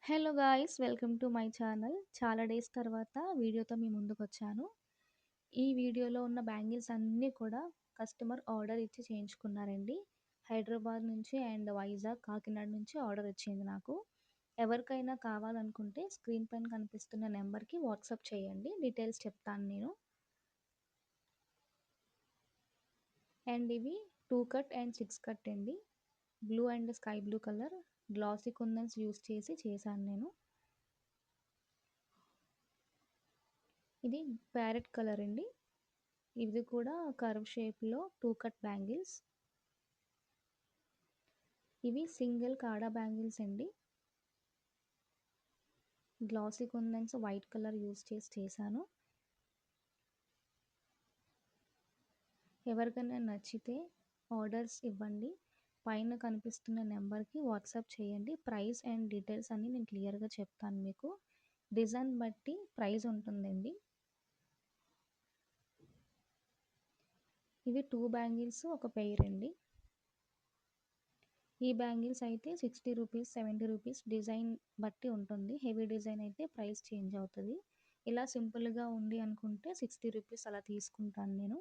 Hello guys, welcome to my channel. చాలా days తర్వాత వీడియోతో మీ ముందుకొచ్చాను. ఈ వీడియోలో ఉన్న బ్యాంగిల్స్ అన్నీ కూడా కస్టమర్ ఆర్డర్ ఇచ్చి చేయించుకున్నారండి. హైదరాబాద్ నుంచి అండ్ వైజాగ్, కాకినాడ నుంచి ఆర్డర్ వచ్చింది నాకు. ఎవరికైనా కావాలనుకుంటే స్క్రీన్ పైన కనిపిస్తున్న నెంబర్కి వాట్సాప్ చేయండి, డీటెయిల్స్ చెప్తాను నేను. అండ్ ఇవి 2 కట్ అండ్ 6 కట్ అండి. Blue and sky blue colour glossy kundans use చేసి చేశాను నేను. ఇది ప్యారెట్ కలర్ అండి. ఇది కూడా కర్వ్ షేప్లో 2 కట్ బ్యాంగిల్స్. ఇవి సింగిల్ కాడా బ్యాంగిల్స్ అండి. గ్లాసీ కుందన్స్ వైట్ కలర్ యూస్ చేసి చేశాను. ఎవరికైనా నచ్చితే ఆర్డర్స్ ఇవ్వండి, పైన కనిపిస్తున్న నెంబర్కి వాట్సాప్ చేయండి. ప్రైస్ అండ్ డీటెయిల్స్ అన్నీ నేను క్లియర్గా చెప్తాను మీకు. డిజైన్ బట్టి ప్రైస్ ఉంటుందండి. ఇవి 2 బ్యాంగిల్స్ ఒక పెయిర్ అండి. ఈ బ్యాంగిల్స్ అయితే 60 రూపీస్, 70 రూపీస్ డిజైన్ బట్టి ఉంటుంది. హెవీ డిజైన్ అయితే ప్రైస్ చేంజ్ అవుతుంది. ఇలా సింపుల్గా ఉంది అనుకుంటే 60 రూపీస్ అలా తీసుకుంటాను నేను.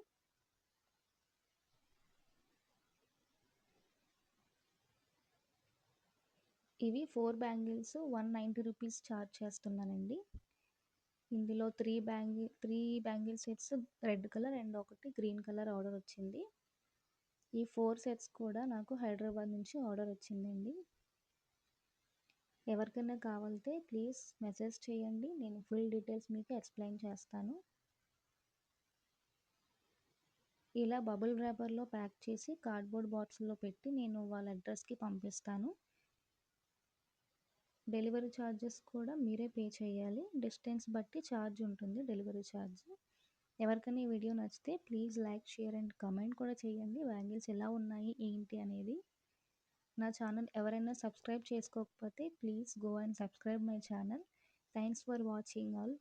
ఇవి 4 బ్యాంగిల్స్ 190 రూపీస్ ఛార్జ్ చేస్తున్నానండి. ఇందులో three bangle sets red colour and ఒకటి గ్రీన్ కలర్ ఆర్డర్ వచ్చింది. ఈ 4 సెట్స్ కూడా నాకు హైదరాబాద్ నుంచి ఆర్డర్ వచ్చిందండి. ఎవరికైనా కావాలితే ప్లీజ్ మెసేజ్ చేయండి, నేను ఫుల్ డీటెయిల్స్ మీకు ఎక్స్ప్లెయిన్ చేస్తాను. ఇలా బబుల్ ర్యాపర్లో ప్యాక్ చేసి కార్డ్బోర్డ్ బాక్స్లో పెట్టి నేను వాళ్ళ అడ్రస్కి పంపిస్తాను. డెలివరీ ఛార్జెస్ కూడా మీరే పే చేయాలి. డిస్టెన్స్ బట్టి ఛార్జ్ ఉంటుంది డెలివరీ ఛార్జ్. ఎవరికైనా ఈ వీడియో నచ్చితే please like, share and comment కూడా చేయండి, బ్యాంగిల్స్ ఎలా ఉన్నాయి ఏంటి అనేది. నా ఛానల్ ఎవరైనా సబ్స్క్రైబ్ చేసుకోకపోతే please go and subscribe my channel. Thanks for watching all.